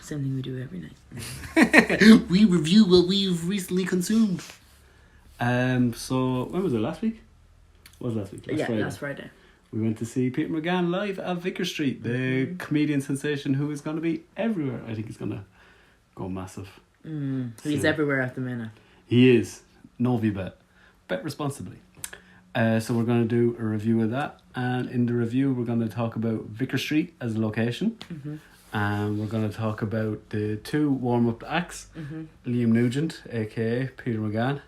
Same thing we do every night. We review what we've recently consumed. So when was it? Last week? What was last week? Last Friday. We went to see Peter McGann live at Vicar Street, the comedian sensation who is going to be everywhere. I think he's going to go massive. He's everywhere at the minute. He is. Novi bet. Bet responsibly. So we're going to do a review of that. And in the review, we're going to talk about Vicar Street as a location. And we're going to talk about the 2 warm-up acts. Liam Nugent, a.k.a. Peter McGann.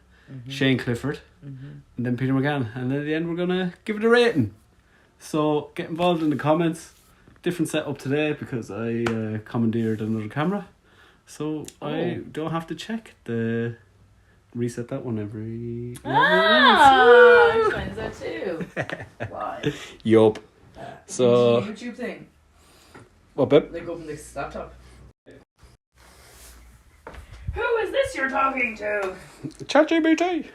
Shane Clifford. And then Peter McGann. And then at the end, we're going to give it a rating. So get involved in the comments. Different setup today because I commandeered another camera. So I don't have to check the... Reset that one every... I find that too. Why? Yup. So... YouTube thing. What, babe? They go from this laptop. Who is this you're talking to? ChatGPT.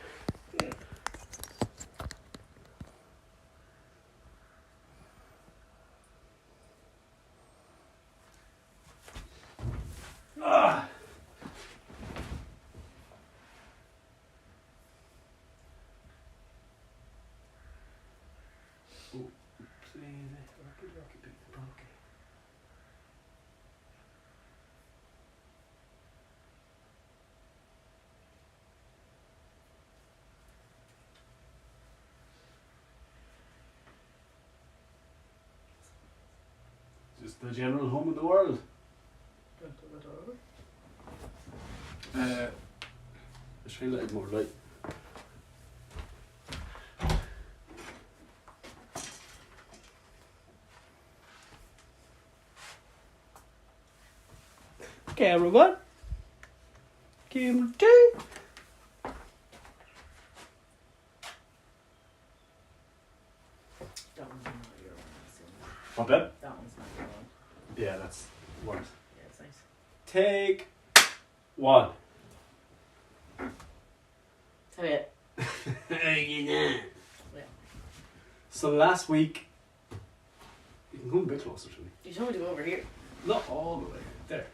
Just the general home of the world. Just try and let it more light. Camera 1. Camera 2. That one's not your one. What, babe? That one's not your one. Yeah, that's worse. Yeah, it's nice. Take 1. Tell you. Yeah. So last week, you can come a bit closer to me. You told me to go over here. Not all the way. There.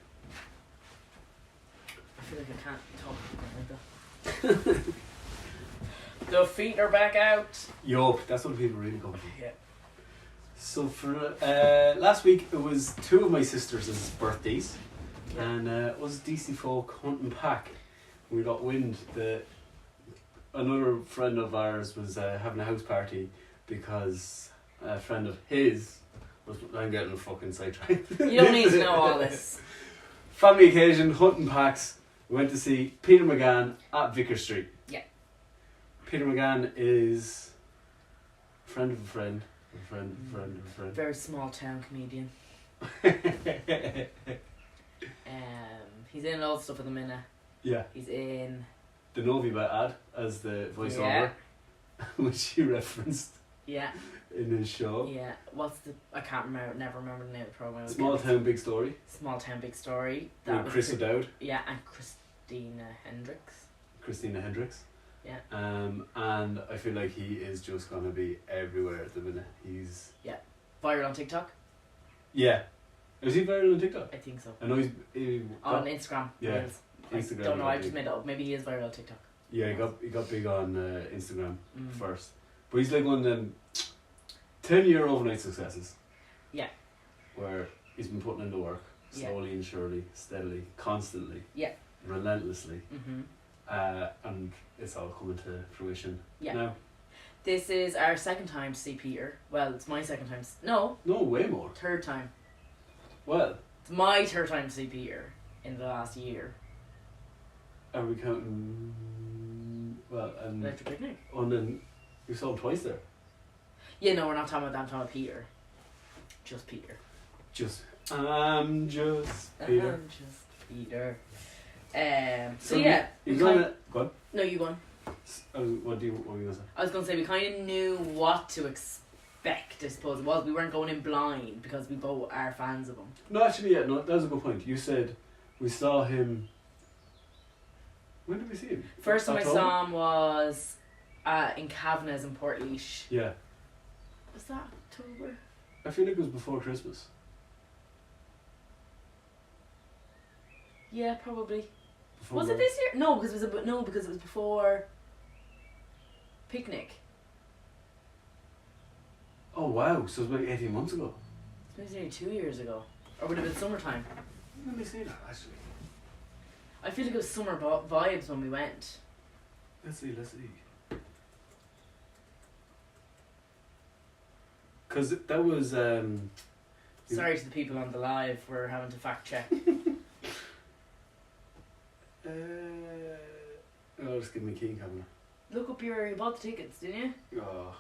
I feel like I can't talk like that. The feet are back out. Yup, that's what people really come for. Yeah. So for last week, it was 2 of my sisters' birthdays. Yeah. And it was DC Folk Hunting Pack. We got wind that another friend of ours was having a house party because a friend of his was... I'm getting fucking sidetracked. You don't need to know all this. Family occasion, hunting packs. We went to see Peter McGann at Vicar Street. Yeah. Peter McGann is a friend of a friend. A friend of a friend of a friend. Very small town comedian. He's in loads of stuff at the minute. Yeah. He's in the Novi ad as the voiceover, which he referenced. Yeah. In his show. Yeah. What's the... I can't remember. Never remember the name of the program. Small Town Big Story. Small Town Big Story. That with Chris O'Dowd. Yeah, and Christina Hendricks. Yeah. And I feel like he is just gonna be everywhere at the minute. He's viral on TikTok. Yeah. Is he viral on TikTok? I think so. I know he's on Instagram. Yeah. Instagram. I don't know. I just made it up. Maybe he is viral on TikTok. Yeah, he got big on Instagram first, but he's like one of them 10-year overnight successes. Yeah. Where he's been putting in the work slowly and surely, steadily, constantly. Yeah. Relentlessly. And it's all coming to fruition now. This is our second time to see Peter. Well, it's my second time. No, way more. Third time. Well, it's my third time to see Peter in the last year. Are we counting? Well, Electric Picnic. Oh, and then you saw him twice there. Yeah, no, we're not talking about that. I'm talking about Peter. Just Peter. I'm just Peter. So yeah. You go on. No, you go on. What were you gonna say? I was gonna say we kind of knew what to expect. I suppose it was. We weren't going in blind because we both are fans of him. No, actually, yeah, no, that was a good point. You said we saw him. When did we see him? First time I saw him was in Cavanagh's in Portlaoise. Yeah. Was that October? I feel like it was before Christmas. Yeah, probably. Before Was it this year? No, because it was before Picnic. Oh wow, so it was about 18 months ago. It was nearly 2 years ago. Or would it have been summertime? Let me see that actually. I feel like it was summer vibes when we went. Let's see. Because that was... Sorry to the people on the live, we're having to fact check. Oh, just give me a key camera. Look up you bought the tickets, didn't you? Oh.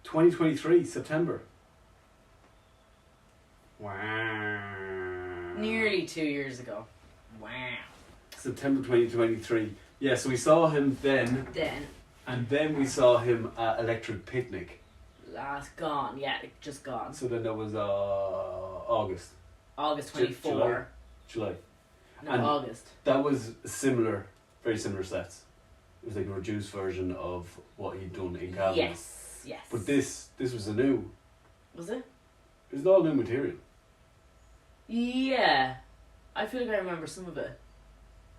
2023, September. Wow. Nearly 2 years ago. Wow. September 2023. Yeah, so we saw him then, Then, and then we saw him at Electric Picnic. gone, yeah, just gone. So then that was August. August 24. July. No, And August. that was similar, very similar sets. It was like a reduced version of what he'd done in Cavan. Yes. But this was a new. Was it? It was all new material. Yeah. I feel like I remember some of it.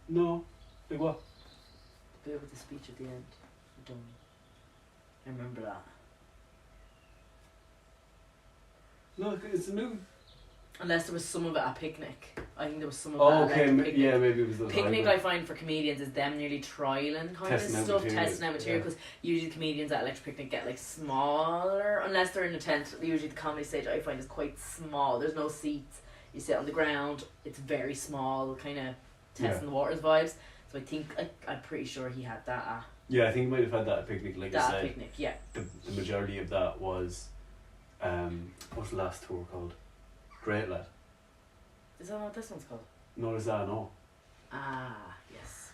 No, like what? The bit with the speech at the end. I remember that. No, it's a new. Unless there was some of it at Picnic. I think there was some of Oh, it okay, at Picnic. yeah, maybe it was those. Picnic, I find, for comedians is them nearly trialing kind Testing of out stuff, material, testing out material, yeah. because usually comedians at Electric Picnic get like smaller, unless they're in a tent. Usually the comedy stage I find is quite small. There's no seats. You sit on the ground. It's very small, kind of testing the waters vibes. So I think I'm pretty sure he had that at Yeah, I think he might have had that at Picnic, like you that said. Picnic. Yeah. The majority of that was, what's the last tour called? Great Lad. Is that what this one's called? No, is that no? Ah, yes.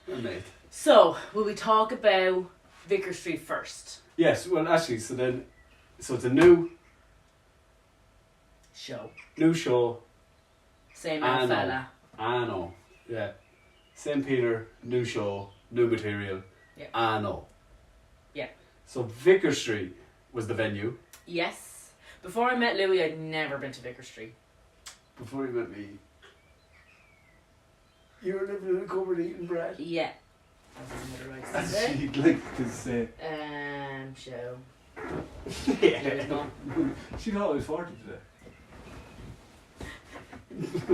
Mate. So will we talk about Vicar Street first? Yes, well, actually, so it's a new Show. show. Same old fella. I know. Yeah. St. Peter, new show, new material. Yeah. I know. Yeah. So Vicar Street was the venue. Yes. Before I met Louis, I'd never been to Vicar Street. Before you met me, you were living in a cupboard eating bread. Yeah. As his mother likes to As say. she'd like to say. Show. Yeah. She thought I was 40 today.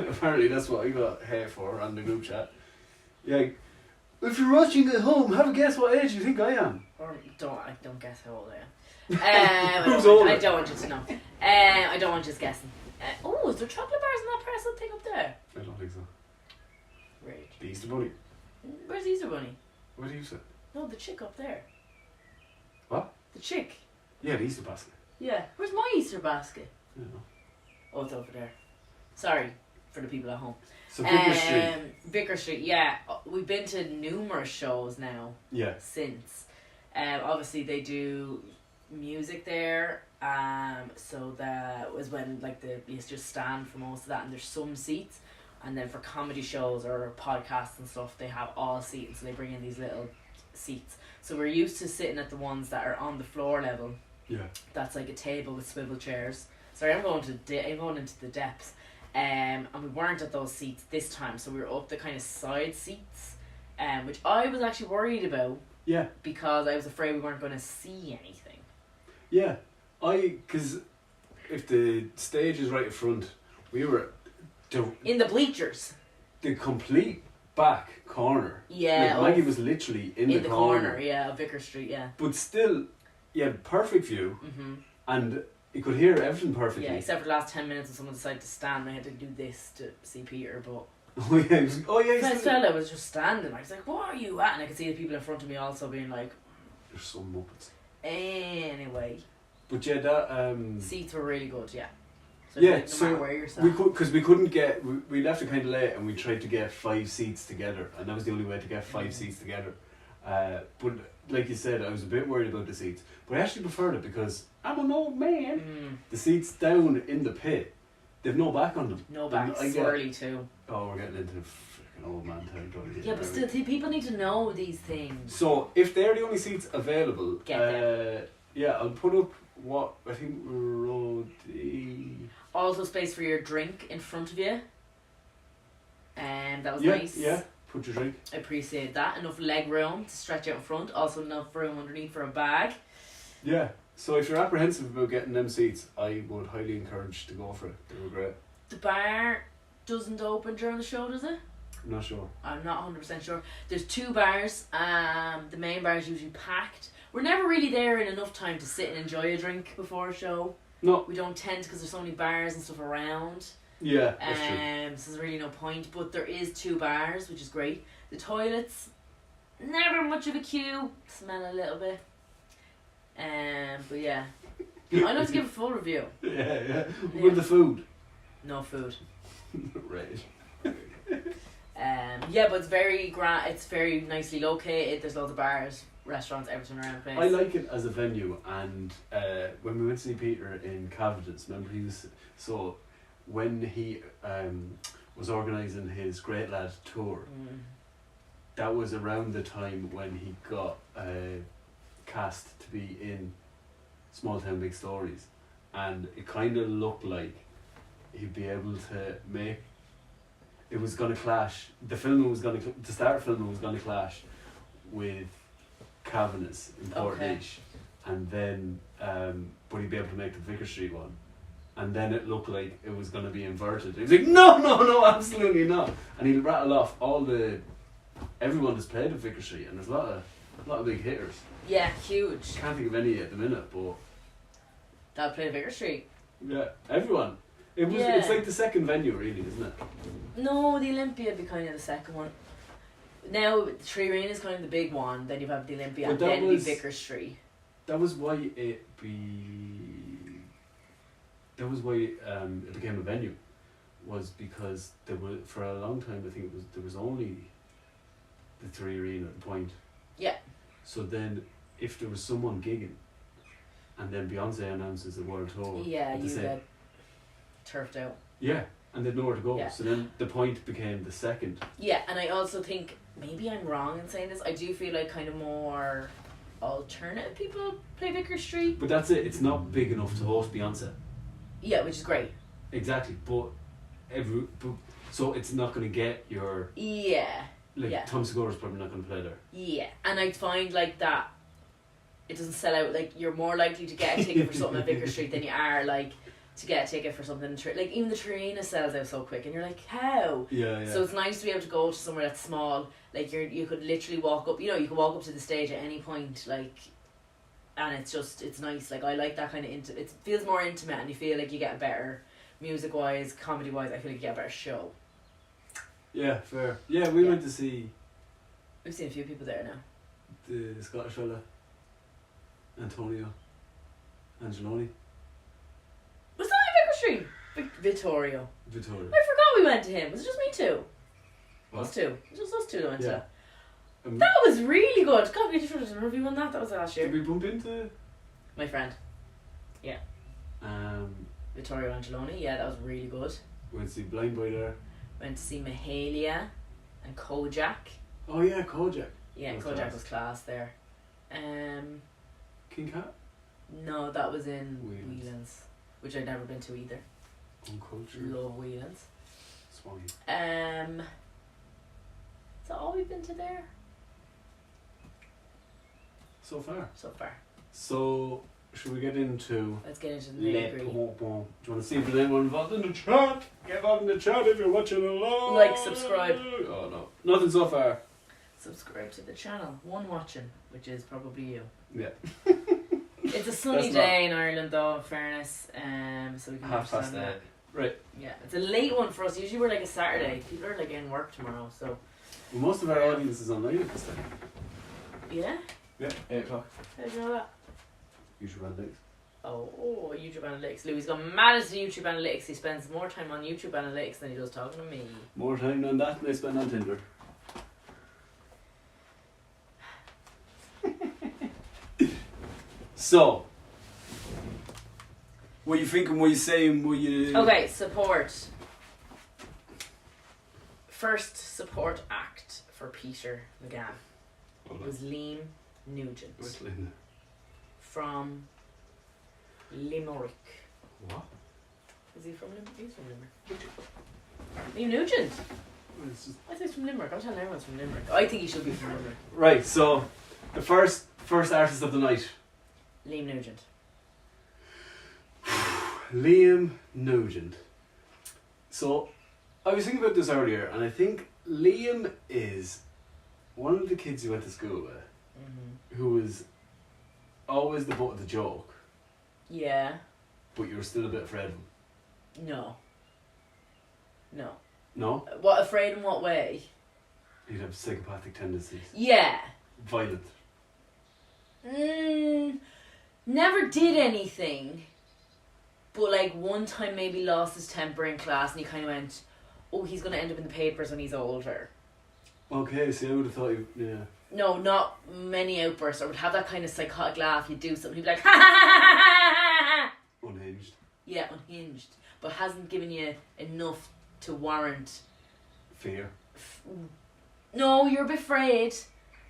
Apparently that's what I got hair for on the group chat. Yeah. If you're watching at home, have a guess what age you think I am. Or I don't guess how old I am. Who's older? I don't want you to know. I don't want you just guessing. Is there chocolate bars in that parcel thing up there? I don't think so. Right. The Easter Bunny. Where's Easter Bunny? What do you say? No, the chick up there. What? The chick. Yeah, the Easter basket. Yeah. Where's my Easter basket? I don't know. Oh, it's over there. Sorry for the people at home. So Vicar Street. Vicar Street, yeah. We've been to numerous shows now. Yeah. Since. Obviously they do music there. So that was when like you just stand for most of that, and there's some seats. And then for comedy shows or podcasts and stuff, they have all seats, so they bring in these little seats. So we're used to sitting at the ones that are on the floor level. Yeah. That's like a table with swivel chairs. Sorry, I'm going into the depths. And we weren't at those seats this time, so we were up the kind of side seats, which I was actually worried about. Yeah. Because I was afraid we weren't going to see anything. Yeah. Because if the stage is right in front, we were in the bleachers. The complete back corner. Yeah. Like Maggie was literally in the corner. Yeah, of Vicar Street, yeah. But still, you had perfect view, Mm-hmm. and you could hear everything perfectly. Yeah, except for the last 10 minutes when someone decided to stand, I had to do this to see Peter, but... This fella was just standing. I was like, what are you at? And I could see the people in front of me also being like... There's some muppets. Anyway. But yeah, that... Seats were really good, yeah. So yeah, like, no matter where you're sat. we couldn't get... We left it kind of late, and we tried to get 5 seats together, and that was the only way to get 5 seats together. But like you said, I was a bit worried about the seats. But I actually preferred it because I'm an old man. The seats down in the pit, they've no back on them. No back, swirly too. Oh, we're getting into the freaking old man territory. Yeah, but still, people need to know these things. So, if they're the only seats available, Get them. yeah, I'll put up what I think we wrote. Also space for your drink in front of you. And that was Yeah, nice. yeah. Put your drink. I appreciate that. Enough leg room to stretch out in front. Also enough room underneath for a bag. Yeah. So if you're apprehensive about getting them seats, I would highly encourage to go for it. They were great. The bar doesn't open during the show, does it? I'm not sure. I'm not 100% sure. There's 2 bars. The main bar is usually packed. We're never really there in enough time to sit and enjoy a drink before a show. No. We don't tend because there's so many bars and stuff around. Yeah, that's true. So there's really no point. But there is 2 bars, which is great. The toilets, never much of a queue. Smell a little bit. But yeah, I'd love to give a full review. Yeah. With the food. No food. Right. Yeah, but it's very it's very nicely located. There's loads of bars, restaurants, everything around the place. I like it as a venue, and when we went to see Peter in Cavendish, remember when he was organising his Great Lad tour, that was around the time when he got cast to be in Small Town Big Stories, and it kind of looked like he'd be able to make. It was going to clash. The start filming was going to clash with Cavanagh in Portlaoise, and then but he'd be able to make the Vicar Street one, and then it looked like it was going to be inverted. He was like, no, absolutely not, and he'll rattle off everyone that's played at Vicar Street, and there's a lot of big hitters. Yeah, huge. Can't think of any at the minute, but That'll play Vicar Street. Yeah, everyone. It's like the second venue, really, isn't it? No, the Olympia would be kind of the second one. Now, the Tree Arena is kind of the big one, then you have the Olympia, and then the Vicar Street. That was why it became a venue, was because there were, for a long time, I think there was only the Tree Arena at the point. Yeah. So then, if there was someone gigging, and then Beyonce announces the world tour, yeah, you get turfed out. Yeah, and they'd nowhere to go. Yeah. So then the point became the second. Yeah, and I also think, maybe I'm wrong in saying this, I do feel like kind of more alternative people play Vicar Street. But that's it, it's not big enough to host Beyonce. Yeah, which is great. Exactly, but so it's not going to get your... Yeah. Tom Segura's probably not going to play there. Yeah, and I find like that it doesn't sell out. Like, you're more likely to get a ticket for something at Vicar Street than you are like to get a ticket for something like even the Trina sells out so quick, and you're like, how? Yeah. So it's nice to be able to go to somewhere that's small. Like, you could literally walk up. You could walk up to the stage at any point. Like, and it's nice. Like, I like that kind of it feels more intimate, and you feel like you get a better music wise, comedy wise. I feel like you get a better show. Yeah, fair. Yeah, we went to see... We've seen a few people there now. The Scottish fella, Antonio Angeloni. Was that in Vicar Street? Vittorio. I forgot we went to him. Was it just me two? What? Us two. It was just us two that went to that. that. That was really good. God, we just did a review on that. That was last year. Did we bump into... My friend. Yeah. Vittorio Angeloni. Yeah, that was really good. We went to see Blind Boy there. Went to see Mahalia and Kojak. Oh yeah, Kojak. Yeah, Kojak was class there. King Cat? No, that was in Whelan's. Whelan's, which I'd never been to either. Uncultured. Love Whelan's. Swine. Is that all we've been to there? So far. So, should we get into... let's get into the nitty-gritty. Do you want to see if there's anyone involved in the chat? Get involved in the chat if you're watching along. Like, subscribe. Oh no. Nothing so far. Subscribe to the channel. One watching, which is probably you. Yeah. It's a sunny day in Ireland though, in fairness. So we can watch 8:30. Right. Yeah, it's a late one for us. Usually we're like a Saturday. People are like in work tomorrow, so... Well, most of our audience is online at this time. Yeah? Yeah, 8 o'clock. How did you know that? YouTube analytics. Oh, YouTube analytics. Louis got mad at the YouTube analytics. He spends more time on YouTube analytics than he does talking to me. More time on that than I spend on Tinder. So, what are you thinking? What are you saying? What you... Okay, support. First support act for Peter McGann was Liam Nugent from Limerick. What? Is he from Limerick? He's from Limerick. Liam Nugent. I think he's from Limerick. I'm telling everyone's from Limerick. I think he should be from Limerick. Right, so the first artist of the night. Liam Nugent. Liam Nugent. So, I was thinking about this earlier, and I think Liam is one of the kids you went to school with, who was always the butt of the joke. Yeah. But you were still a bit afraid of him. No. No? What, afraid in what way? He'd have psychopathic tendencies. Yeah. Violent. Never did anything. But like one time maybe lost his temper in class and he kind of went, oh, he's going to end up in the papers when he's older. Okay, see, I would have thought you... Yeah. No, not many outbursts. Or would have that kind of psychotic laugh. He'd do something, he'd be like, ha ha ha ha ha ha. Unhinged. Yeah, unhinged. But hasn't given you enough to warrant... Fear. No, you're a bit afraid.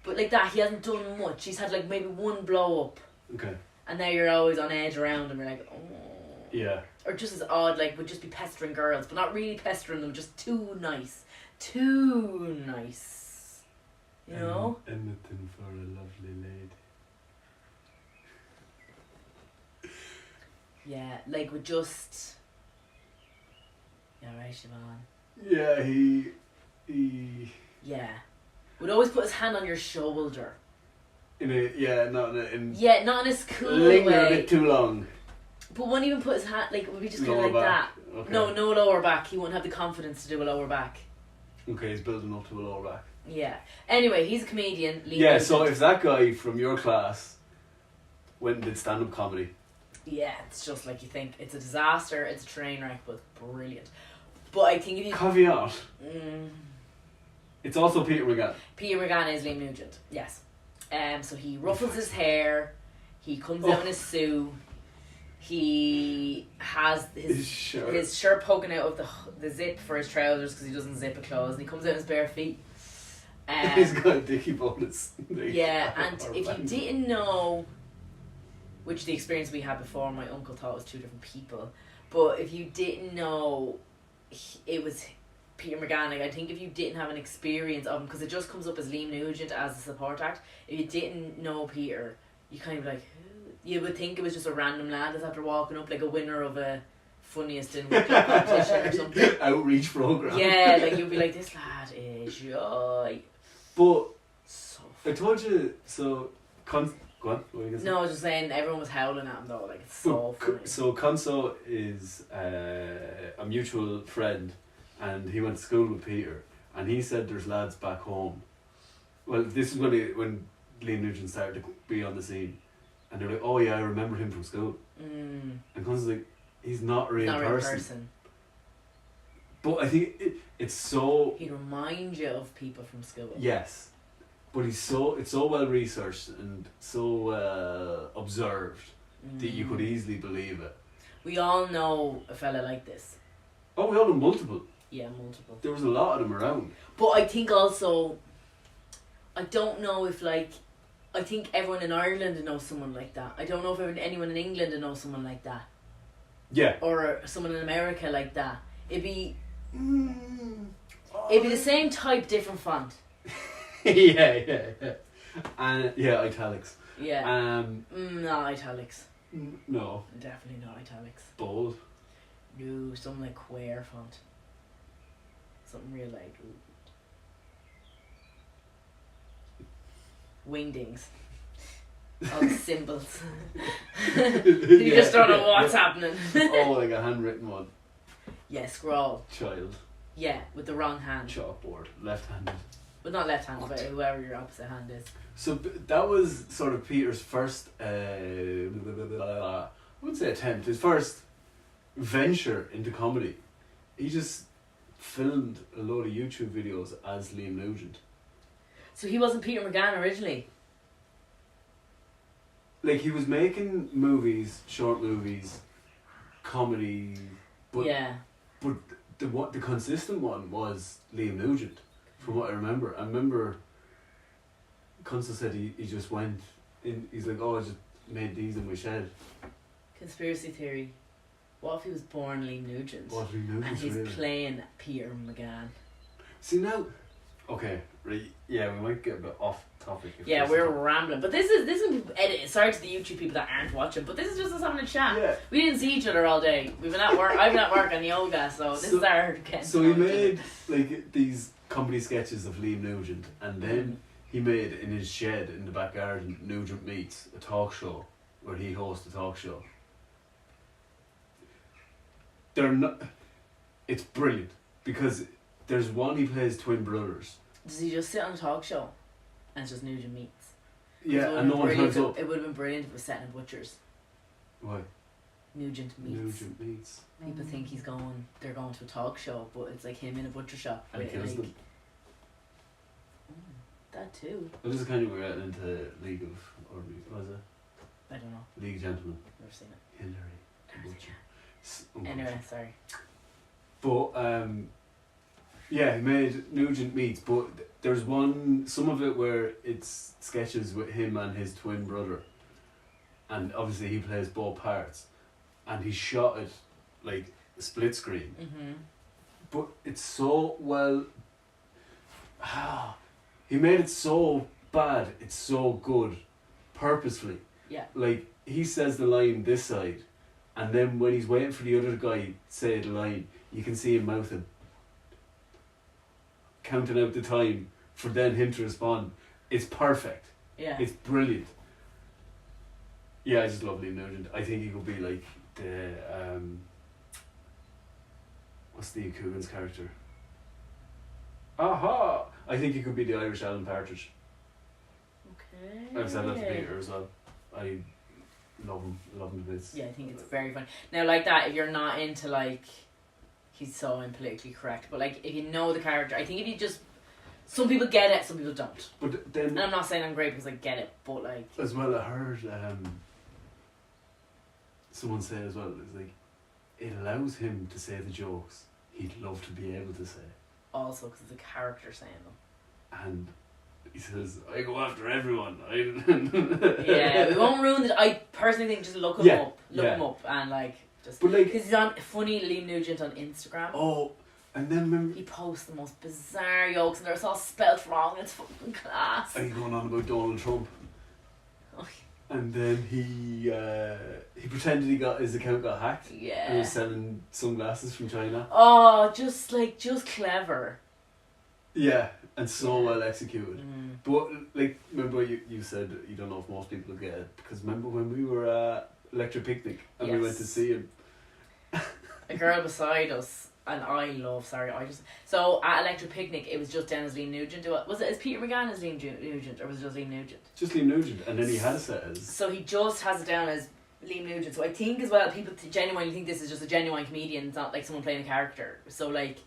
But like that, he hasn't done much. He's had like maybe one blow up. Okay. And now you're always on edge around him. You're like, oh. Yeah. Or just as odd, like, would just be pestering girls. But not really pestering them, just too nice. Too nice. You know? Anything for a lovely lady. Yeah, like with just... Yeah, right, Siobhan. Yeah, he... Yeah. Would always put his hand on your shoulder. In a... Yeah, not in a... Yeah, not in a cool linger way. a bit too long. But wouldn't even put his hand... Like, it would be just kind Lower of like back. that. Okay. No lower back. He wouldn't have the confidence to do a lower back. Okay, he's building up to a lower back. Yeah. Anyway, he's a comedian. Liam Yeah, Nugent. so if that guy from your class went and did stand-up comedy... Yeah, it's just like you think. It's a disaster, it's a train wreck, but brilliant. But I think if you... Caveat. It's also Peter McGann. Peter McGann is Liam Nugent, yes. So he ruffles his hair, he comes out in a suit, he has his shirt poking out of the zip for his trousers because he doesn't zip it closed, and he comes out in his bare feet. He's got a dicky bonus. Yeah, and if you didn't know, which the experience we had before, my uncle thought it was two different people, but if you didn't know, it was Peter McGann. Like, I think if you didn't have an experience of him, because it just comes up as Liam Nugent as a support act, if you didn't know Peter, you kind of like, you would think it was just a random lad that's after walking up like a winner of a funniest in weekly competition or something. Outreach program. Yeah, like you'd be like, this lad is joy. But so I told you, so go on, what were you gonna say? No, I was just saying everyone was howling at him though, like it's so funny. So Conso is a mutual friend, and he went to school with Peter, and he said there's lads back home. Well, this is when Liam Nugent started to be on the scene, and they're like, oh yeah, I remember him from school. And Conso's like, he's not a real person. But I think it's so... He'd remind you of people from school. Yes. But it's so well researched and so observed that you could easily believe it. We all know a fella like this. Oh, we all know multiple. Yeah, multiple. There was a lot of them around. But I think also, I don't know if like, I think everyone in Ireland knows someone like that. I don't know if anyone in England knows someone like that. Yeah. Or someone in America like that. It'd be the same type, different font. yeah. And yeah, italics. Yeah. Not italics. No. Definitely not italics. Bold. No, something like queer font. Something real like wingdings. All the symbols. You just don't know what's happening. Oh, like a handwritten one. Yeah, scroll. Child. Yeah, with the wrong hand. Chalkboard. Left-handed. But not left-handed, but whoever your opposite hand is. So that was sort of Peter's first, I wouldn't say attempt, his first venture into comedy. He just filmed a load of YouTube videos as Liam Nugent. So he wasn't Peter McGann originally? Like, he was making movies, short movies, comedy, but yeah. But the consistent one was Liam Nugent, from what I remember. I remember Constance said he just went in, he's like, oh, I just made these in my shed. Conspiracy theory. What if he was born Liam Nugent? What if Liam Nugent? And he's really? playing Peter McGann. See now, okay, right? Yeah, we might get a bit off topic. Yeah, we're rambling, but this is edited. Sorry to the YouTube people that aren't watching, but this is just us having a chat. Yeah. We didn't see each other all day. We've been at work. I've been at work on yoga, so this is our getting. So he made like these comedy sketches of Liam Nugent, and then he made in his shed in the back garden Nugent Meets, a talk show where he hosts a talk show. They're not. It's brilliant because there's one he plays twin brothers. Does he just sit on a talk show, and it's just Nugent Meets? Yeah, and no one turns up. It would have been brilliant if it was set in Butchers. Why? Nugent Meets. Nugent Meets. People think they're going to a talk show, but it's like him in a butcher shop. And with, kills like, them. That too. Well, this is kind of we're getting into League of, or what is it? I don't know. League of Gentlemen. Never seen it. Hillary. Anyway, sorry. But yeah, he made Nugent Meets, but there's some of it where it's sketches with him and his twin brother, and obviously he plays both parts, and he shot it like split screen. Mm-hmm. But it's so well. He made it so bad, it's so good, purposefully. Yeah. Like he says the line this side, and then when he's waiting for the other guy to say the line, you can see him mouthing, counting out the time for then him to respond. It's perfect. Yeah. It's brilliant. Yeah, I just love Liam Nugent. I think he could be like the what's the Coogan's character? Aha! I think he could be the Irish Alan Partridge. Okay. I've said that to Peter as well. I love him to bits. Yeah, I think it's very funny. Now, like that, if you're not into like, he's so unpolitically correct, but like if you know the character, I think if you just, some people get it, some people don't. But then, and I'm not saying I'm great because I get it, but like as well, I heard someone say as well, it's like it allows him to say the jokes he'd love to be able to say. Also, because it's a character saying them. And he says, I go after everyone. Yeah, we won't ruin it. I personally think just look him up. Look him up and like, just. But like. Because he's on funny Liam Nugent on Instagram. Oh, and then remember. He posts the most bizarre jokes and they're all spelt wrong. It's fucking class. And he's going on about Donald Trump. Oh. And then he pretended his account got hacked. Yeah. And was selling sunglasses from China. Oh, just clever. Yeah, and so well executed. Mm. But like, remember you said you don't know if most people get it, because remember when we were at Electric Picnic and we went to see him. A girl beside us, and so at Electric Picnic it was just down as Liam Nugent. Was it as Peter McGann as Liam Nugent, or was it just Liam Nugent? Just Liam Nugent, and then he had a set as. So he just has it down as Liam Nugent. So I think as well people genuinely think this is just a genuine comedian. It's not like someone playing a character. So like,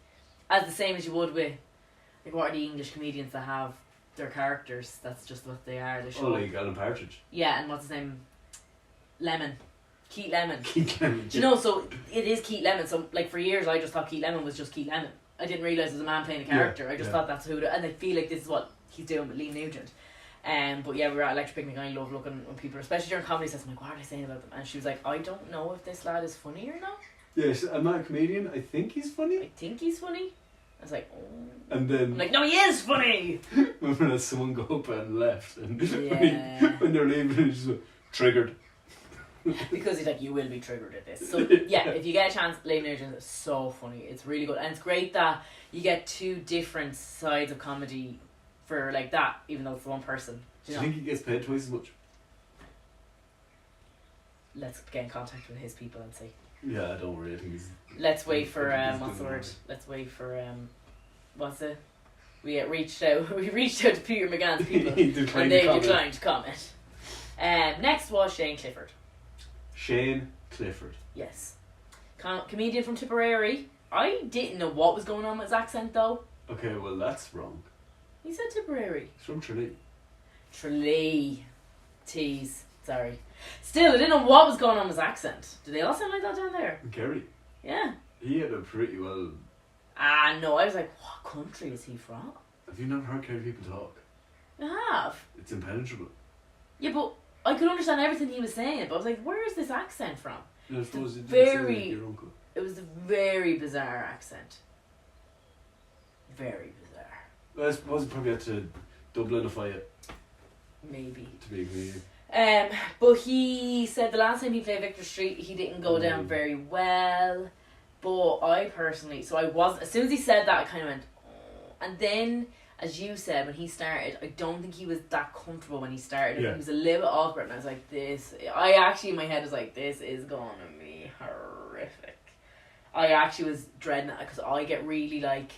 as the same as you would with, like, what are the English comedians that have their characters? That's just what they are. They show. Oh, like Alan Partridge. Yeah, and what's his name? Keith Lemon. Keith Lemon. Do you know? So it is Keith Lemon. So like for years I just thought Keith Lemon was just Keith Lemon. I didn't realise it was a man playing a character. I just thought that's who. And I feel like this is what he's doing with Liam Nugent. But yeah, we were at Electric Picnic and I love looking when people, especially during comedy sets, I'm like, what are they saying about them? And she was like, I don't know if this lad is funny or not. Yeah, I'm not a comedian. I think he's funny. I think he's funny. I was like, oh. And then I'm like, no, he is funny. Remember that someone go up and left, and Yeah. when they're leaving, he's just like, triggered. Because he's like, you will be triggered at this. So yeah, if you get a chance, Liam Nugent is so funny. It's really good, and it's great that you get two different sides of comedy for like that, even though it's one person. Do you think he gets paid twice as much? Let's get in contact with his people and see. Yeah, don't worry. I think he's. Let's wait for what's the word? Let's wait for what's it? We reached out. We reached out to Peter McGann's people, and they declined to comment. Next was Shane Clifford. Shane Clifford. Yes, comedian from Tipperary. I didn't know what was going on with his accent though. Okay, well that's wrong. He said Tipperary. He's from Tralee. Tralee. Tease. Sorry. Still, I didn't know what was going on with his accent. Do they all sound like that down there? Kerry. Yeah. He had a pretty well. No, I was like, what country is he from? Have you not heard Kerry people talk? I have. It's impenetrable. Yeah, but I could understand everything he was saying, but I was like, where is this accent from? And I suppose you didn't say Very- like your uncle. It was a very bizarre accent. Very bizarre. Well, I suppose you probably had to Dublinify it Maybe. to be Canadian. But he said the last time he played Vicar Street, he didn't go down very well. But I personally, so I was, as soon as he said that, I kind of went, oh. And then, as you said, when he started, I don't think he was that comfortable when he started. I think he was a little bit awkward, and I was like, I actually, in my head, was like, this is going to be horrific. I actually was dreading it, because I get really, like,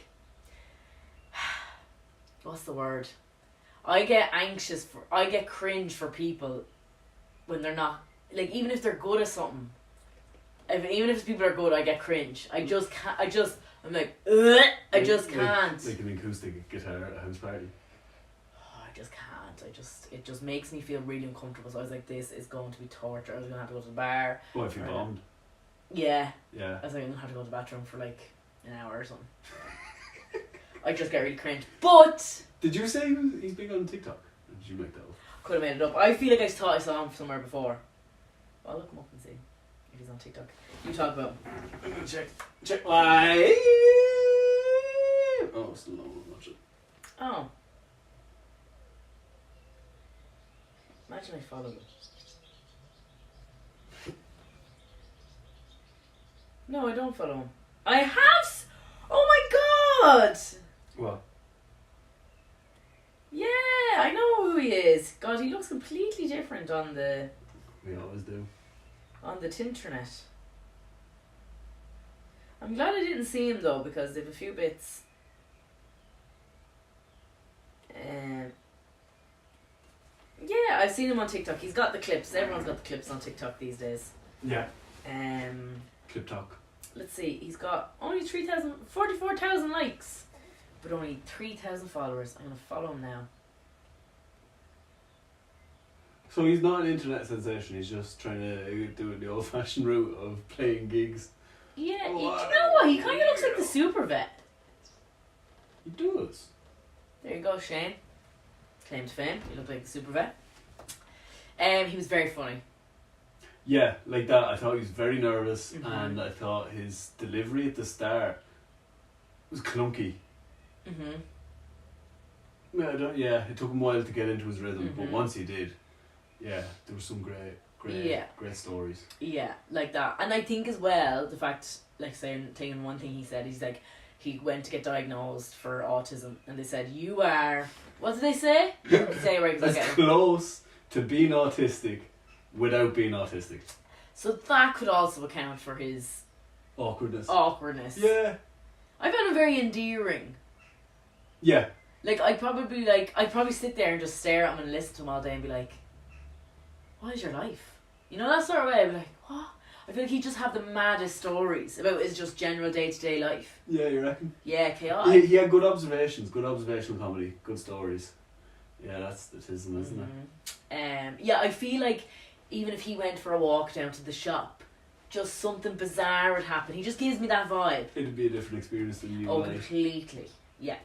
what's the word? I get cringe for people when they're not, like, even if they're good at something, even if people are good, I get cringe. I just can't, I'm like, ugh, I just can't. Like an acoustic guitar at a house party. Oh, I just can't. It just makes me feel really uncomfortable. So I was like, this is going to be torture. I was going to have to go to the bar. Oh, if you bombed. Yeah. Yeah. I was like, I'm going to have to go to the bathroom for like an hour or something. I just get really cringe. But Did you say he's big on TikTok? Or did you make that up? could have made it up. I feel like I thought I saw him somewhere before. I'll look him up and see if he's on TikTok. You talk about him. I'm gonna check. Why? Oh, still not watch it. Oh. Imagine I follow him. No, I don't follow him. I have. Oh my god! What? Yeah, I know who he is. God, he looks completely different on the We always do. Tinternet. I'm glad I didn't see him though, because they have a few bits. Yeah, I've seen him on TikTok. He's got the clips. Everyone's got the clips on TikTok these days. Yeah. Um, Clip talk. let's see. He's got only 44,000 likes, but only 3,000 followers. I'm gonna follow him now. So he's not an internet sensation. He's just trying to do it the old-fashioned route of playing gigs. Yeah, Oh, do you know what? He kind of looks like the super vet. He does. There you go, Shane. Claim to fame. You look like the super vet. He was very funny. Yeah, like that. I thought he was very nervous, Mhm. and I thought his delivery at the start was clunky. Mhm. Yeah, it took him a while to get into his rhythm, but Mhm. once he did, yeah, there were some great stories. Yeah, like that. And I think as well, the fact, like taking one thing he said, he's like, he went to get diagnosed for autism, and they said, you are, what did they say? Say where he was As like, close to being autistic without being autistic. so that could also account for his Awkwardness. awkwardness. Yeah. I found him very endearing. Yeah. Like, I'd probably sit there and just stare at him and listen to him all day and be like, what is your life? You know, that sort of way. I'd be like, what? I feel like he'd just have the maddest stories about his just general day-to-day life. Yeah, you reckon? Yeah, chaotic. He had good observations, good observational comedy, good stories. Yeah, that's the tism, isn't it? Yeah, I feel like even if he went for a walk down to the shop, just something bizarre would happen. He just gives me that vibe. It'd be a different experience than you Oh, like. completely. Yeah.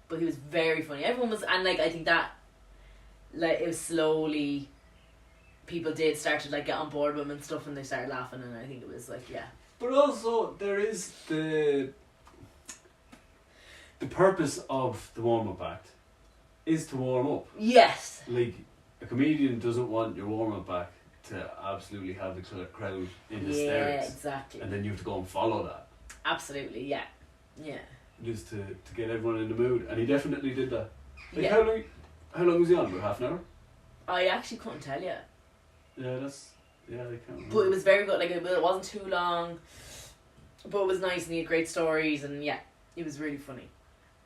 But he was very funny. Everyone was, and like, I think that, like, it was slowly, people did start to like get on board with him and stuff, and they started laughing, and I think it was like, yeah. But also, there is the purpose of the warm-up act is to warm up. Yes. Like, a comedian doesn't want your warm-up act to absolutely have the crowd in hysterics. Yeah, exactly. And then you have to go and follow that. Absolutely, yeah. Yeah. Just to get everyone in the mood. And he definitely did that. Like, Yeah. how long was he on? About half an hour? I actually couldn't tell you. Yeah, I can't remember. But it was very good. Like, it wasn't too long, but it was nice, and he had great stories, and yeah, it was really funny.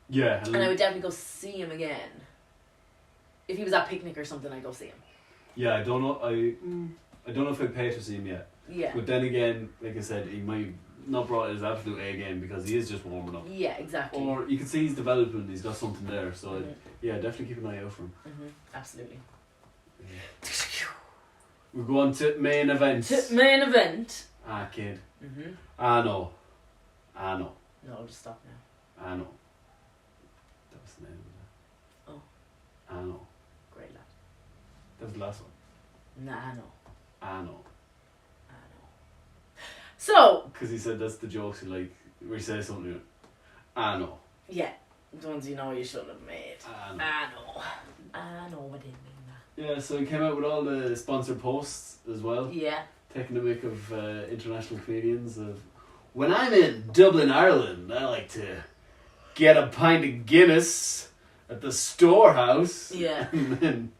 Yeah. And I would definitely go see him again. If he was at picnic or something, I'd go see him. Yeah, I don't know. I don't know if I'd pay to see him yet. Yeah. But then again, like I said, he might not brought his absolute A game because he is just warming up. Yeah, exactly. Or you can see he's developing. He's got something there. So Mhm. yeah, definitely keep an eye out for him. Absolutely. Yeah. We go on to main events. Main event. Ah, kid. Mm-hmm. I know. No, I'll just stop now. I know. That was the name of it. Oh. I know. Great lad. That was the last one. Nah, I know. I know. So. Because he said that's the jokes he like, where he says something. I know. Yeah. The ones you know you shouldn't have made. I know. I didn't mean that. Yeah, so he came out with all the sponsored posts as well. Yeah. Taking the mick of international comedians of, when I'm in Dublin, Ireland, I like to get a pint of Guinness at the storehouse. Yeah. And then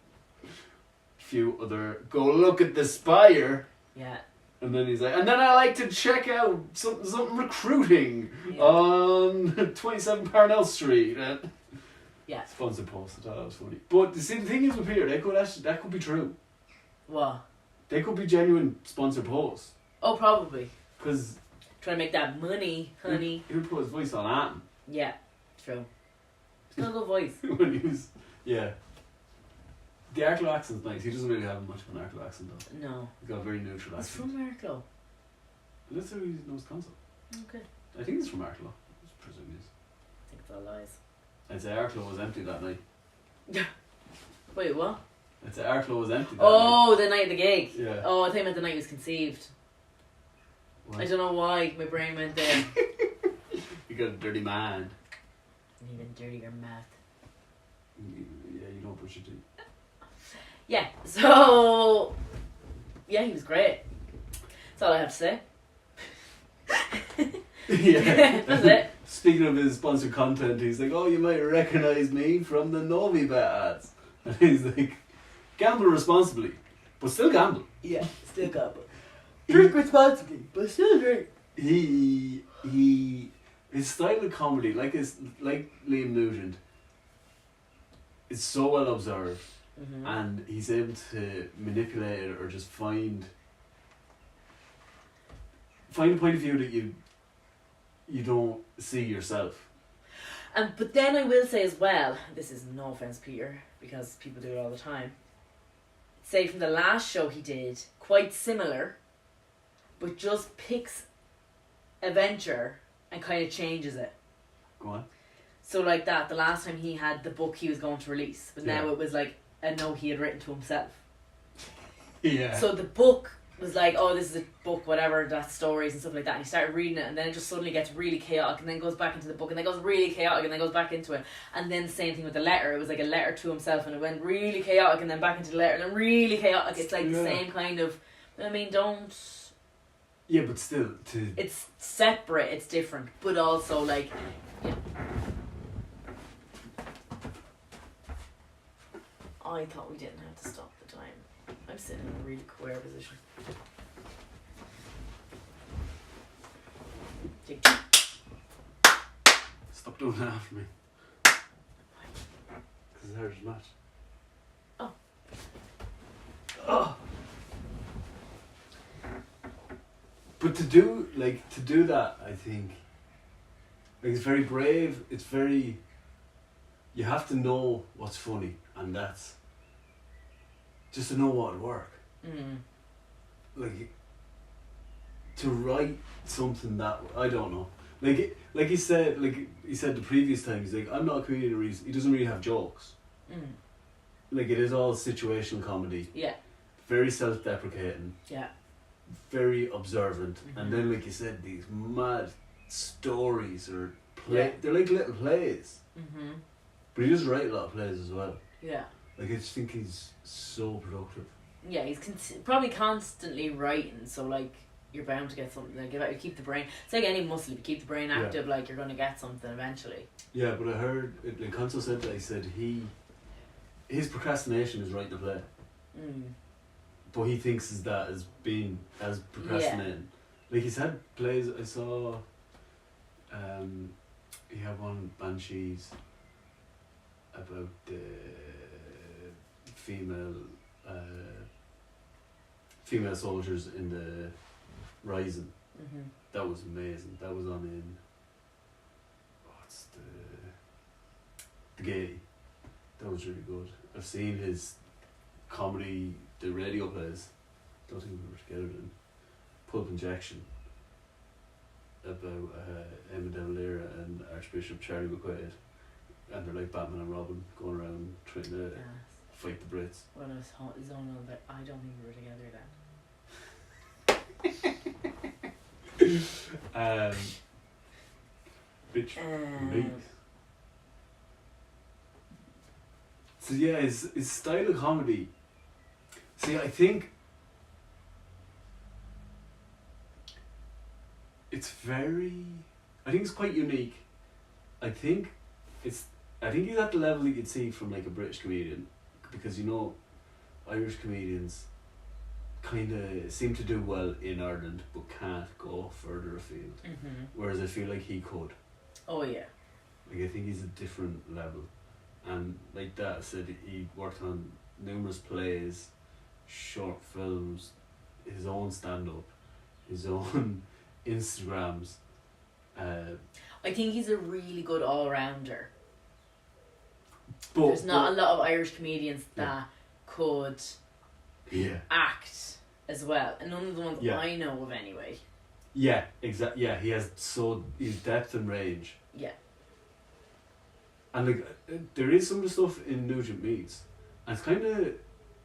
a few other, go look at the Spire. Yeah. And then he's like, and then I like to check out something recruiting Yeah. on 27 Parnell Street. Yeah. Sponsored post, I thought that was funny. But see, the thing is with Peter, that could be true. What? They could be genuine sponsored posts. Oh, probably. Because Trying to make that money, honey. Who put his voice on Anton? Yeah. True. Still a good voice. When he was, yeah. The Arklow accent's nice. He doesn't really have much of an Arklow accent though. No. He's got a very neutral He's accent. from Arklow. That's how he knows console. Okay. I think he's from Arklow. I presume he is. I think it's all lies. I'd say Arklow was empty that night. Wait, what? I'd say Arklow was empty that night. Oh, the night of the gig. Yeah. Oh, I thought you meant the night he was conceived. What? I don't know why my brain went there. You got a dirty mind. And even dirtier math. Yeah, you don't brush your teeth. Yeah, so... Yeah, he was great. That's all I have to say. Yeah. That's it. Speaking of his sponsored content, he's like, oh, you might recognise me from the Novi Bet ads. And he's like, gamble responsibly, but still gamble. Yeah, still gamble. Drink responsibly, but still drink. His style of comedy, like Liam Nugent, is so well observed, and he's able to manipulate it or just find a point of view that you don't see yourself. But then I will say as well, this is no offence, Peter, because people do it all the time. Say from the last show he did, quite similar, but just picks a venture and kind of changes it. Go on. So like that, the last time he had the book he was going to release, but now it was like a note he had written to himself. Yeah. So the book was like, oh, this is a book, whatever, that's stories and stuff like that. And he started reading it, and then it just suddenly gets really chaotic, and then goes back into the book, and then goes really chaotic, and then goes back into it. And then the same thing with the letter. It was like a letter to himself, and it went really chaotic, and then back into the letter, and then really chaotic. It's like the same kind of, I mean, don't... Yeah, but still, It's separate, it's different, but also like, yeah. I thought we didn't have to stop the time. I'm sitting in a really queer position. Stop doing that for me. Because it hurts much. Oh. Oh. But to do that, I think, like, it's very brave. It's very. You have to know what's funny, and that's just to know what'll work. Like, to write something that I don't know. Like he said the previous time, he's like, I'm not a comedian. He doesn't really have jokes. Like, it is all situational comedy. Yeah. Very self-deprecating. Yeah. Very observant, and then, like you said, these mad stories or they're like little plays. But he does write a lot of plays as well. Yeah. Like, I just think he's so productive. Yeah, he's probably constantly writing, so like you're bound to get something. Like, if you keep the brain, it's like any muscle. If you keep the brain active, like, you're gonna get something eventually. Yeah, but I heard like Conso said that. He said his procrastination is writing a play. But he thinks as that as being as procrastinating. Like, he's had plays. I saw. He had one, Banshees, about the female soldiers in the Rising. That was amazing. That was on in what's the Gay. That was really good. I've seen his comedy, the radio plays. Don't think we were together then. Pulp Injection, about Emma De Valera and Archbishop Charlie McQuaid, and they're like Batman and Robin going around trying to fight the Brits. When I was zoned on that, I don't think we were together then. Which makes. So yeah, his style of comedy. See, I think it's quite unique. I think he's at the level you'd see from like a British comedian, because Irish comedians kind of seem to do well in Ireland but can't go further afield. Whereas I feel like he could. Oh yeah. Like I think he's a different level, and like that said, he worked on numerous plays, short films, his own stand-up, his own Instagrams. I think he's a really good all-rounder. But there's not a lot of Irish comedians that could act as well, and none of the ones I know of anyway. Yeah, exactly. Yeah, he's depth and range. Yeah. And like, there is some of the stuff in Nugent Meets, and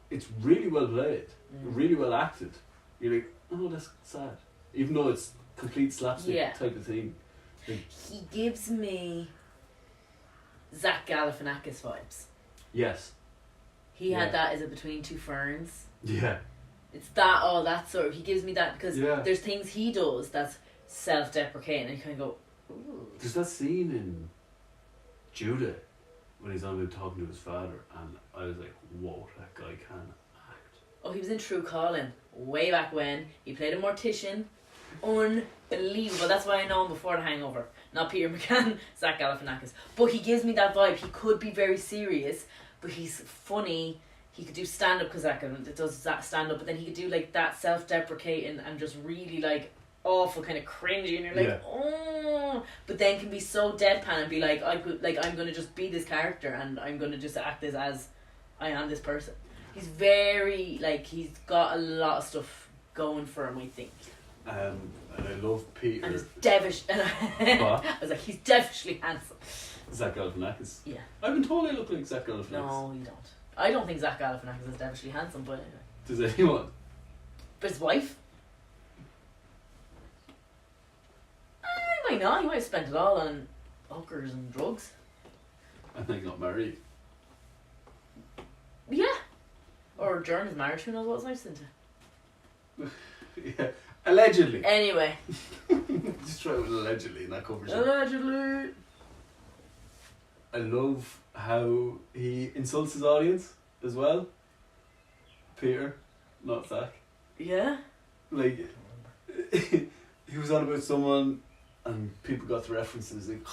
it's really well played, really well acted. You're like, oh, that's sad, even though it's complete slapstick type of thing. Like, he gives me Zach Galifianakis vibes. Yes. He had that as a Between Two Ferns. Yeah. It's that sort of, he gives me that because there's things he does that's self-deprecating and you kind of go, ooh. There's that scene in Judah when he's on about talking to his father, and I was like, whoa, that guy can act. Oh, he was in True Calling way back when. He played a mortician. Unbelievable. That's why I know him before The Hangover. Not Peter McGann, Zach Galifianakis. But he gives me that vibe. He could be very serious, but he's funny. He could do stand-up because Zach does stand-up, but then he could do like that self-deprecating and just really like awful kind of cringy, and you're like, oh, but then can be so deadpan and be like, I'm gonna just be this character and I'm gonna just act as I am this person. He's very he's got a lot of stuff going for him, I think. And I love Peter. And he's devilish. I was like, he's devilishly handsome. Zach Galifianakis. Yeah. I've been told I look like Zach Galifianakis. No, you don't. I don't think Zach Galifianakis is devilishly handsome, but anyway. Does anyone? But his wife? He might not. He might have spent it all on hookers and drugs. And they got married. Yeah. Or during his marriage, who knows what his wife's into. Yeah. Allegedly. Anyway. Just try it with allegedly and that covers it. Allegedly. I love how he insults his audience as well. Peter, not Zach. Yeah. Like, he was on about someone and people got the references. Like,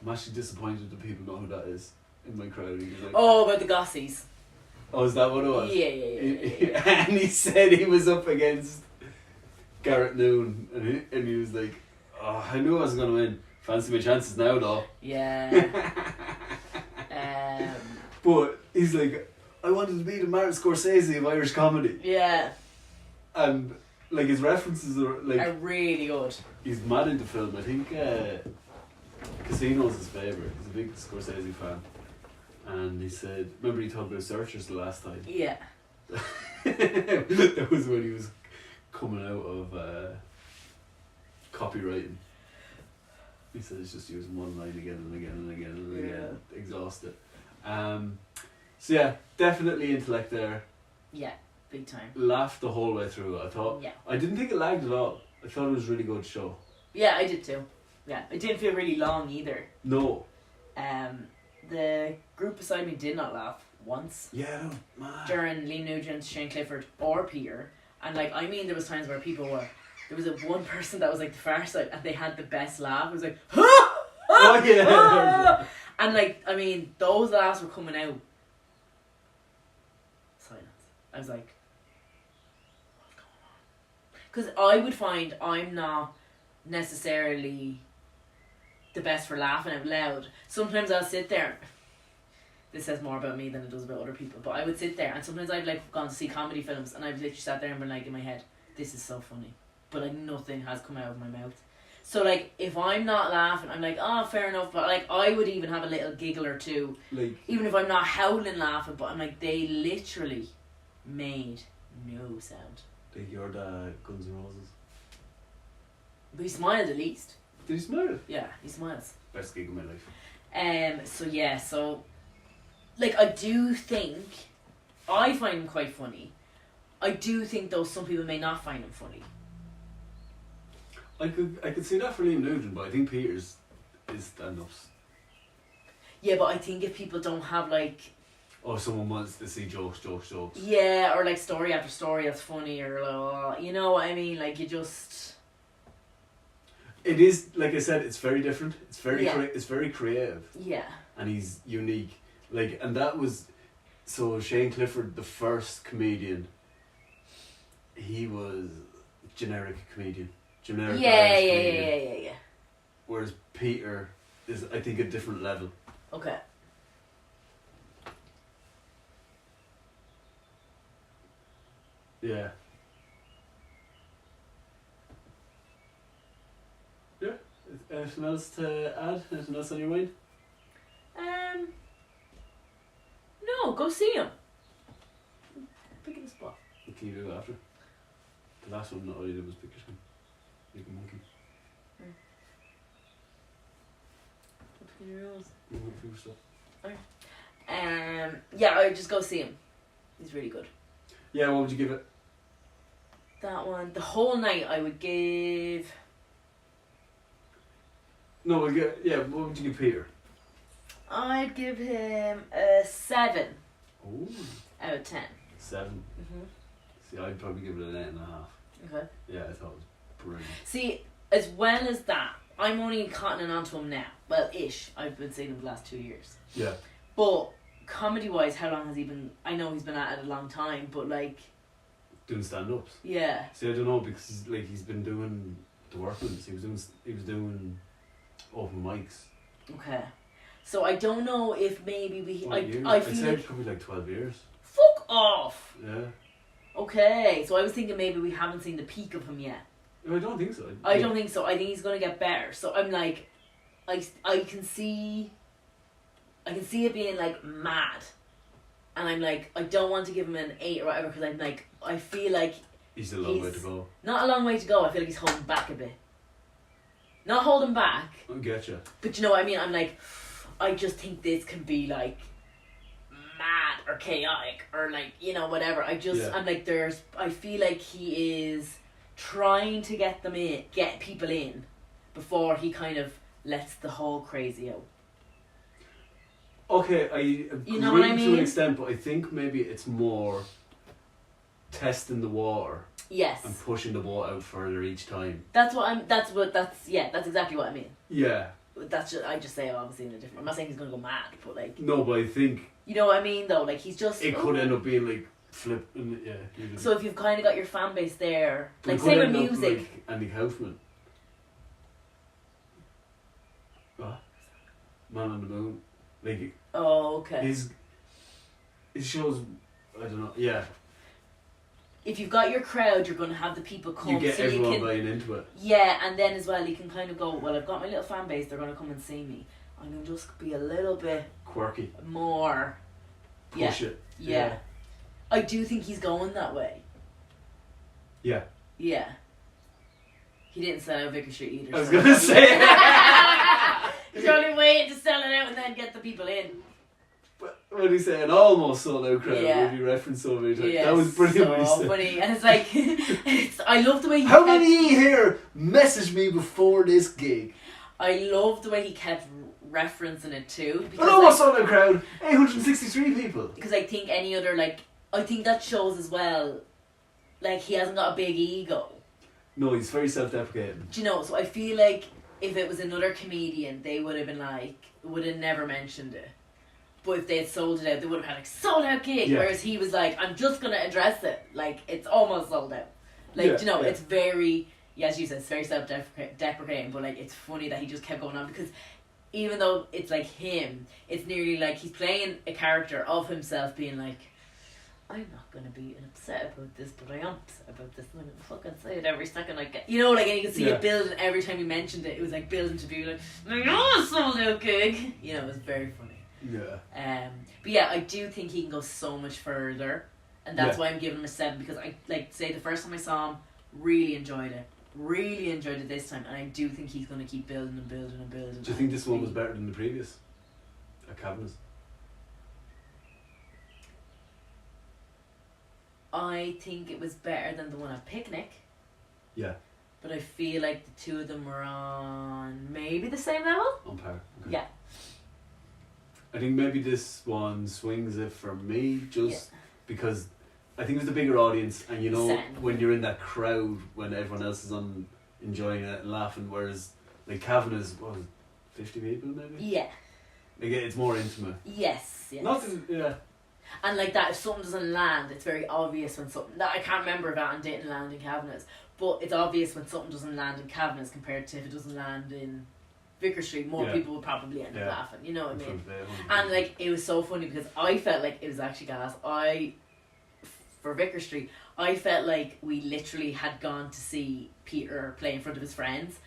I'm actually disappointed that people know who that is in my crowd. He was like, oh, about the Gossies. Oh, is that what it was? Yeah. And he said he was up against Garrett Noon, and he was like, oh, I knew I was going to win. Fancy my chances now, though. Yeah. But he's like, I wanted to be the Martin Scorsese of Irish comedy. Yeah. And like his references are really good. He's mad into film. I think Casino's his favourite. He's a big Scorsese fan. And he said, remember he talked about Searchers the last time? Yeah. That was when he was coming out of copywriting. He said it's just using one line again and again and again and again. Exhausted. So yeah, definitely intellect there. Yeah, big time. Laughed the whole way through. I didn't think it lagged at all. I thought it was a really good show. Yeah, I did too. Yeah, it didn't feel really long either. No. The group beside me did not laugh once. Yeah, man. During Liam Nugent, Shane Clifford, or Peter. And there was times where people were... There was one person that was like the far side and they had the best laugh. It was like... Oh yeah! And those laughs were coming out. Silence. I was like... What's going on? Because I would find I'm not necessarily the best for laughing out loud. Sometimes I'll sit there. This says more about me than it does about other people. But I would sit there and sometimes I've gone to see comedy films and I've literally sat there and been in my head, this is so funny. But nothing has come out of my mouth. So if I'm not laughing, I'm like, oh, fair enough. But I would even have a little giggle or two. Even if I'm not howling laughing, but I'm like, they literally made no sound. Like your Guns N' Roses. But he smiled at least. Did he smile? Yeah, he smiles. Best gig of my life. So like I do think I find him quite funny. I do think though some people may not find him funny. I could see that for Liam Nugent, but I think Peter's is stand-ups. Yeah, but I think if people don't have like someone wants to see jokes. Yeah, or like story after story that's funny, or you know what I mean, like you just It is, like I said, it's very different. It's very it's very creative. Yeah. And he's unique. Like, and that was, so Shane Clifford, the first comedian, he was generic comedian. Generic comedian. Yeah. Whereas Peter is, I think, a different level. Okay. Yeah. Yeah. Anything else to add? Anything else on your mind? No, go see him. Pick a spot. What can you do after? The last one, all you did was pick your skin. Like a monkey. Pick your nose. Okay. Yeah, I would just go see him. He's really good. Yeah, what would you give it? That one, the whole night, I would give. No, what would you give Peter? I'd give him a 7 Ooh. out of 10. 7. See, I'd probably give it an 8.5. Okay. Yeah, I thought it was brilliant. See, as well as that, I'm only cottoning onto him now. Well, ish. I've been seeing him the last 2 years. Yeah. But comedy-wise, how long has he been? I know he's been at it a long time, but like. Doing stand-ups. Yeah. See, I don't know, because like he's been doing the workmans. He was doing open mics. Okay. So I don't know if maybe I'd feel say like, it could be like 12 years. fuck off. Yeah. Okay, so I was thinking maybe we haven't seen the peak of him yet. No, I don't think so. I don't think so. I think he's gonna get better. So I'm like, I can see it being like mad, and I'm like, I don't want to give him an 8 or whatever, because I'm like, I feel like he's a long way to go. Not a long way to go. I feel like he's holding back a bit. Not holding back. I getcha. But you know what I mean? I'm like, I just think this can be like mad or chaotic or like, you know, whatever. I'm like, I feel like he is trying to get people in before he kind of lets the whole crazy out. Okay, I agree, you know what I mean? to an extent, but I think maybe it's more testing the water. Yes. And pushing the ball out further each time. That's exactly what I mean. Yeah. I just say obviously in a different. I'm not saying he's gonna go mad, but like. No, but I think. You know what I mean, though. Like he's just. It could end up being like flip. Yeah. So if you've kind of got your fan base there, like say with music. Like Andy Kaufman. What? Man on the Moon. Like. Oh, okay. His shows. I don't know. Yeah. If you've got your crowd, you're going to have the people come. You get so everyone buying into it. Yeah, and then as well, you can kind of go, well, I've got my little fan base, they're going to come and see me. I'm going to just be a little bit... quirky. More... Push it. Yeah. I do think he's going that way. Yeah. Yeah. He didn't sell out Vicar Street either. I was going to say... He's only waiting to sell it out and then get the people in. What did he say? An almost sold out crowd. Yeah. Would you reference so many times? Yeah, that was brilliant. So funny, and it's like, I love the way he. How many here messaged me before this gig? I love the way he kept referencing it too. An almost sold out crowd. 863 people. Because I think any other I think that shows as well. Like he hasn't got a big ego. No, he's very self-deprecating. Do you know? So I feel like if it was another comedian, they would have been would have never mentioned it. But if they had sold it out, they would have had sold out gig. Yeah. Whereas he was like, I'm just going to address it. Like, it's almost sold out. Like, it's very, as you said, it's very self-deprecating. But, like, it's funny that he just kept going on. Because even though it's, like, him, it's nearly like he's playing a character of himself being like, I'm not going to be upset about this, but I am upset about this. And I'm going to fucking say it every second I get. You know, like, and you can see it building every time he mentioned it. It was, like, building to be like, I know it's sold out gig. You know, it was very funny. Yeah. But yeah, I do think he can go so much further, and that's why I'm giving him a 7, because I say the first time I saw him, really enjoyed it. really enjoyed it this time, and I do think he's going to keep building and building and building. Do you think this one was better than the previous? At Kavanagh's? I think it was better than the one at Picnic. Yeah. But I feel like the two of them were on maybe the same level. On par. Okay. Yeah. I think maybe this one swings it for me just because I think it was the bigger audience, and you know when you're in that crowd when everyone else is on enjoying it and laughing, whereas like Kavanagh's, what was it, 50 people maybe? Yeah. Like it's more intimate. Yes. Not that, yeah. And like that, if something doesn't land, it's very obvious when something. I can't remember if that didn't land in Kavanagh's, but it's obvious when something doesn't land in Kavanagh's compared to if it doesn't land in Vicar Street. More people would probably end up laughing. You know what I mean? And like it was so funny because I felt like it was actually gas. For Vicar Street, I felt like we literally had gone to see Peter play in front of his friends.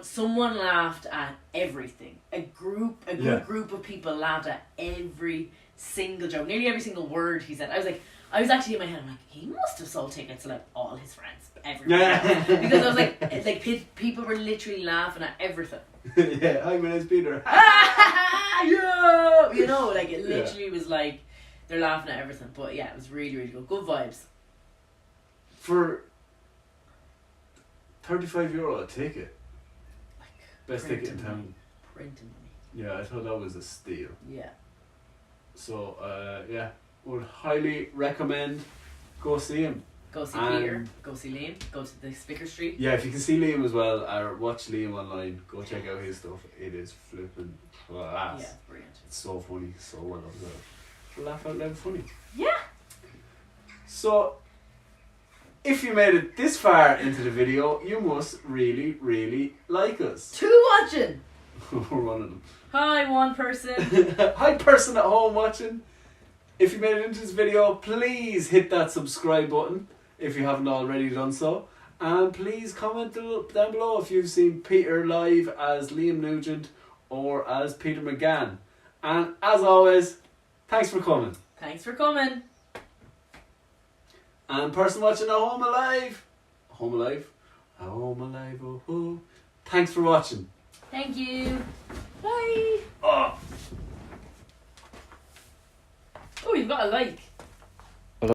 Someone laughed at everything. A good group of people laughed at every single joke, nearly every single word he said. I was actually in my head, I'm like, he must have sold tickets to like all his friends, everyone. Because I was like people were literally laughing at everything. Yeah, hi, my name's Peter. Yo! You know, like it literally was like they're laughing at everything. But yeah, it was really, really good. Good vibes. For €35 a ticket. Like best ticket in town. Printing money. Yeah, I thought that was a steal. Yeah. So would highly recommend go see him. Go see Peter, go see Liam, go to the Vicar Street. Yeah, if you can see Liam as well, or watch Liam online, go check out his stuff. It is flipping class. Yeah, brilliant. It's so funny, so well observed. Laugh out loud funny. Yeah. So, if you made it this far into the video, you must really, really like us. Two watching. We're one of them. Hi, one person. Hi, person at home watching. If you made it into this video, please hit that subscribe button if you haven't already done so. And please comment down below if you've seen Peter live as Liam Nugent or as Peter McGann. And as always, thanks for coming. Thanks for coming. And person watching at home alive. Home alive? Home alive, oh, oh. Thanks for watching. Thank you. Bye. Oh, Oh, you've got a like.